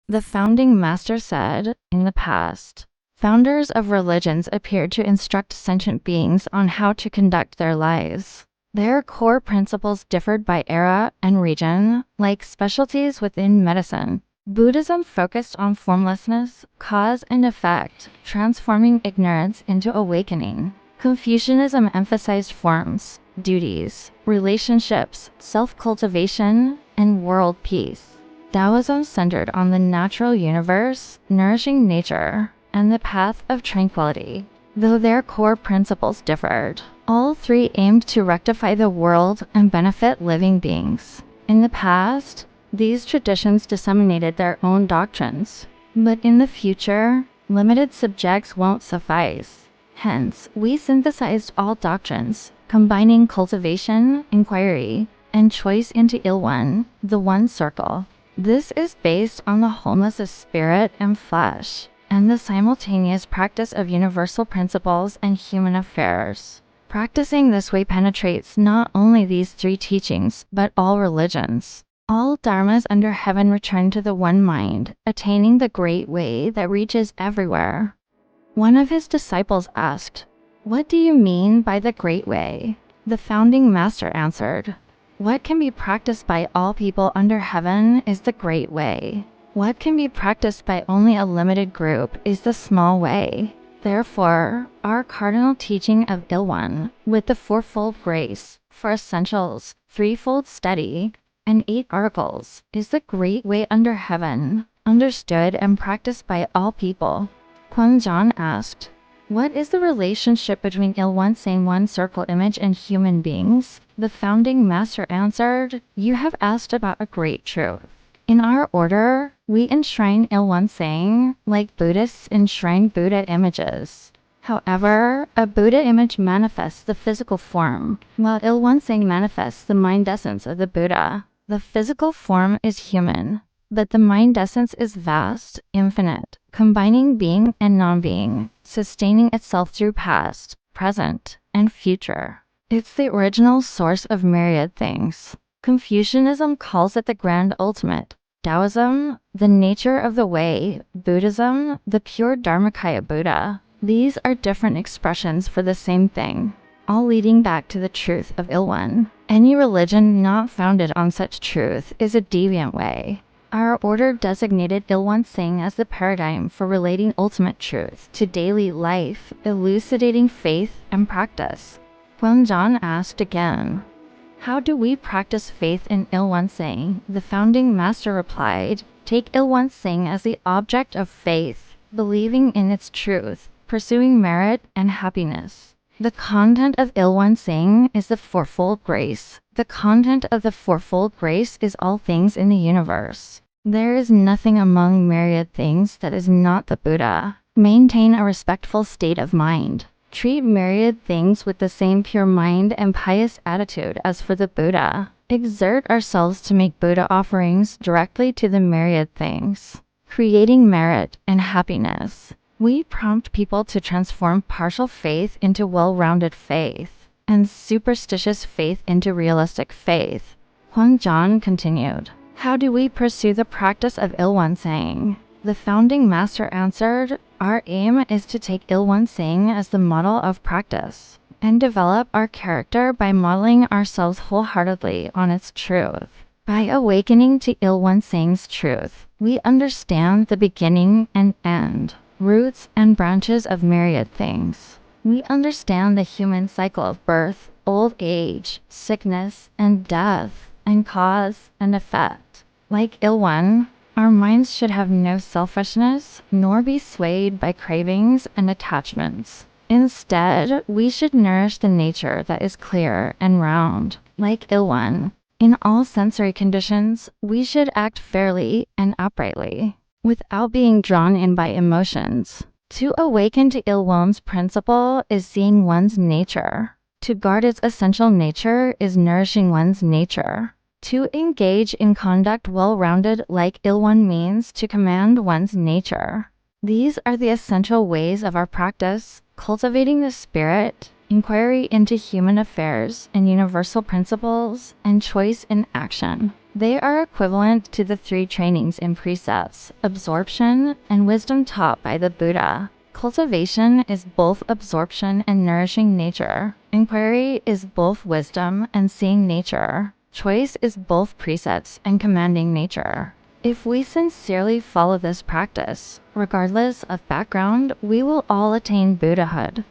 The founding master said, in the past, founders of religions appeared to instruct sentient beings on how to conduct their lives. Their core principles differed by era and region, like specialties within medicine. Buddhism focused on formlessness, cause and effect, transforming ignorance into awakening. Confucianism emphasized forms, duties, relationships, self-cultivation, and world peace. Taoism centered on the natural universe, nourishing nature, and the path of tranquility. Though their core principles differed, all three aimed to rectify the world and benefit living beings. In the past, these traditions disseminated their own doctrines, but in the future, limited subjects won't suffice. Hence, we synthesized all doctrines, combining cultivation, inquiry, and choice into Ilwan, the one circle. This is based on the wholeness of spirit and flesh, and the simultaneous practice of universal principles and human affairs. Practicing this way penetrates not only these three teachings, but all religions. All dharmas under heaven return to the one mind, attaining the great way that reaches everywhere. One of his disciples asked, "What do you mean by the great way?" The founding master answered, "What can be practiced by all people under heaven is the great way. What can be practiced by only a limited group is the small way." Therefore, our cardinal teaching of Ilwan, with the fourfold grace, for essentials, threefold study, and 8 articles, is the great way under heaven, understood and practiced by all people. Kwon asked, "What is the relationship between Ilwan saying one circle image and human beings?" The founding master answered, "You have asked about a great truth. In our order, we enshrine Ilwan saying, like Buddhists enshrine Buddha images. However, a Buddha image manifests the physical form, while Ilwan saying manifests the mind essence of the Buddha. The physical form is human, but the mind essence is vast, infinite, combining being and non-being, sustaining itself through past, present, and future. It's the original source of myriad things. Confucianism calls it the grand ultimate, Taoism, the nature of the way, Buddhism, the pure Dharmakaya Buddha. These are different expressions for the same thing, all leading back to the truth of Ilwan. Any religion not founded on such truth is a deviant way. Our order designated Ilwan Singh as the paradigm for relating ultimate truth to daily life, elucidating faith and practice. Kwon asked again, "How do we practice faith in Ilwan Singh?" The founding master replied, "Take Ilwan Singh as the object of faith, believing in its truth, pursuing merit and happiness. The content of Ilwan Singh is the fourfold grace. The content of the fourfold grace is all things in the universe. There is nothing among myriad things that is not the Buddha. Maintain a respectful state of mind. Treat myriad things with the same pure mind and pious attitude as for the Buddha. Exert ourselves to make Buddha offerings directly to the myriad things, creating merit and happiness. We prompt people to transform partial faith into well-rounded faith, and superstitious faith into realistic faith." Kwon continued, "How do we pursue the practice of Ilwan Singh?" The founding master answered, "Our aim is to take Ilwan Singh as the model of practice, and develop our character by modeling ourselves wholeheartedly on its truth. By awakening to Ilwan Singh's truth, we understand the beginning and end, roots and branches of myriad things. We understand the human cycle of birth, old age, sickness, and death, and cause and effect. Like Ilwan, our minds should have no selfishness, nor be swayed by cravings and attachments. Instead, we should nourish the nature that is clear and round, like Ilwan. In all sensory conditions, we should act fairly and uprightly, without being drawn in by emotions. To awaken to Ilwan's principle is seeing one's nature. To guard its essential nature is nourishing one's nature. To engage in conduct well-rounded like Ilwan means to command one's nature. These are the essential ways of our practice, cultivating the spirit, inquiry into human affairs and universal principles, and choice in action. They are equivalent to the three trainings in precepts, absorption, and wisdom taught by the Buddha. Cultivation is both absorption and nourishing nature. Inquiry is both wisdom and seeing nature. Choice is both precepts and commanding nature. If we sincerely follow this practice, regardless of background, we will all attain Buddhahood.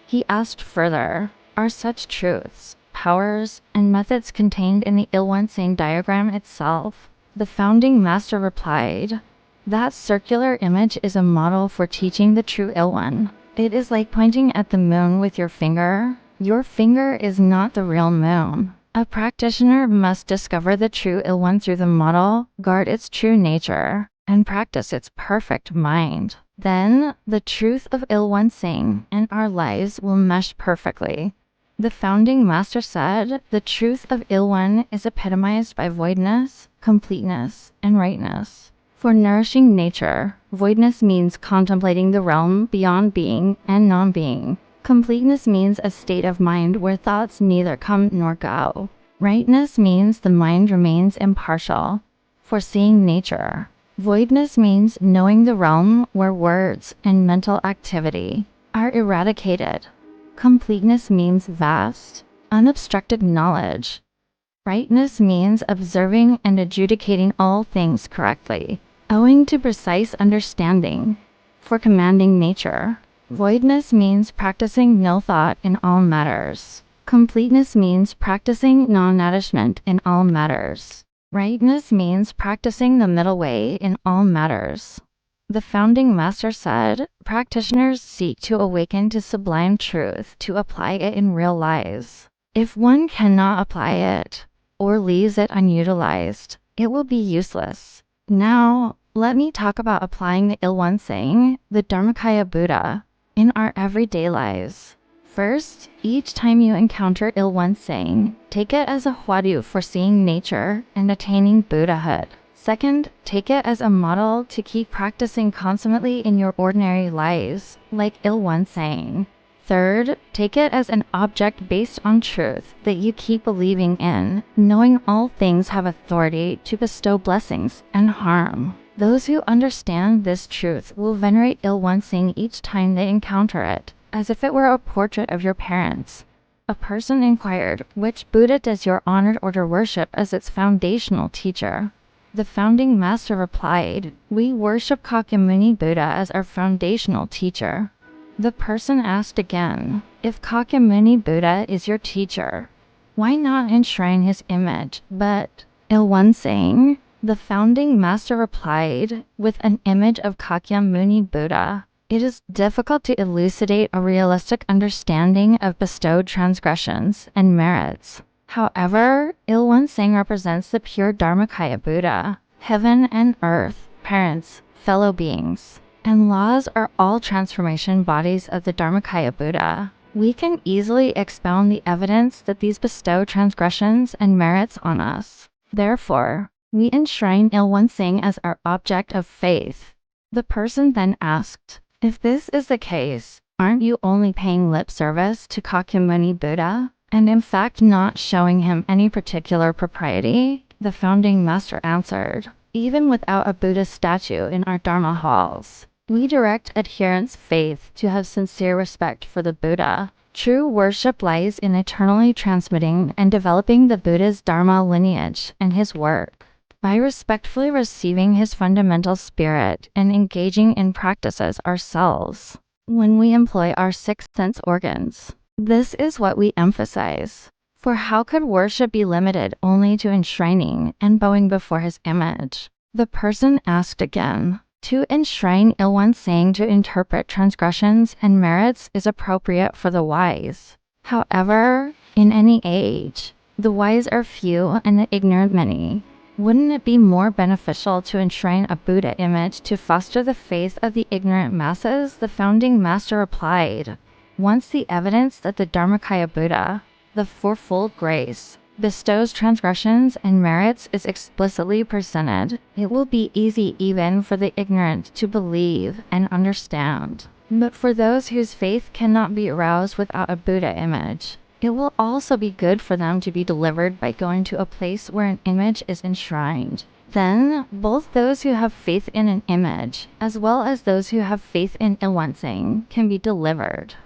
He asked further, are such truths, powers, and methods contained in the Il-One-Sing diagram itself? The founding master replied, that circular image is a model for teaching the true Il-One. It is like pointing at the moon with your finger. Your finger is not the real moon. A practitioner must discover the true Il-One through the model, guard its true nature, and practice its perfect mind. Then, the truth of Il-One-Sing and our lives will mesh perfectly. The founding master said, the truth of Il-One is epitomized by voidness, completeness, and rightness. For nourishing nature, voidness means contemplating the realm beyond being and non-being. Completeness means a state of mind where thoughts neither come nor go. Rightness means the mind remains impartial. For seeing nature, voidness means knowing the realm where words and mental activity are eradicated. Completeness means vast, unobstructed knowledge. Rightness means observing and adjudicating all things correctly, owing to precise understanding. For commanding nature, voidness means practicing no thought in all matters. Completeness means practicing non-attachment in all matters. Rightness means practicing the middle way in all matters. The founding master said, practitioners seek to awaken to sublime truth to apply it in real lives. If one cannot apply it, or leaves it unutilized, it will be useless. Now, let me talk about applying the Il-One-Sing, the Dharmakaya Buddha, in our everyday lives. First, each time you encounter Il-One-Sing, take it as a huadu for seeing nature and attaining Buddhahood. Second, take it as a model to keep practicing consummately in your ordinary lives, like Il-One-Sing. Third, take it as an object based on truth that you keep believing in, knowing all things have authority to bestow blessings and harm. Those who understand this truth will venerate Il-One-Sing each time they encounter it, as if it were a portrait of your parents. A person inquired, which Buddha does your honored order worship as its foundational teacher? The founding master replied, we worship Shakyamuni Buddha as our foundational teacher. The person asked again, if Shakyamuni Buddha is your teacher, why not enshrine his image, but Il-One-Sing? The founding master replied, with an image of Shakyamuni Buddha, it is difficult to elucidate a realistic understanding of bestowed transgressions and merits. However, Il-One-Sing represents the pure Dharmakaya Buddha, heaven and earth, parents, fellow beings, and laws are all transformation bodies of the Dharmakaya Buddha. We can easily expound the evidence that these bestow transgressions and merits on us. Therefore, we enshrine Il-One-Sing as our object of faith. The person then asked, if this is the case, aren't you only paying lip service to Shakyamuni Buddha, and in fact not showing him any particular propriety? The founding master answered, even without a Buddha statue in our Dharma halls, we direct adherents' faith to have sincere respect for the Buddha. True worship lies in eternally transmitting and developing the Buddha's Dharma lineage and his work. By respectfully receiving his fundamental spirit and engaging in practices ourselves, when we employ our six sense organs, this is what we emphasize. For how could worship be limited only to enshrining and bowing before his image? The person asked again, to enshrine Il-One-Sing to interpret transgressions and merits is appropriate for the wise. However, in any age, the wise are few and the ignorant many. Wouldn't it be more beneficial to enshrine a Buddha image to foster the faith of the ignorant masses? The founding master replied, once the evidence that the Dharmakaya Buddha, the fourfold grace, bestows transgressions and merits is explicitly presented, it will be easy even for the ignorant to believe and understand. But for those whose faith cannot be aroused without a Buddha image, It will also be good for them to be delivered by going to a place where an image is enshrined. Then, both those who have faith in an image, as well as those who have faith in Ilwansing, can be delivered.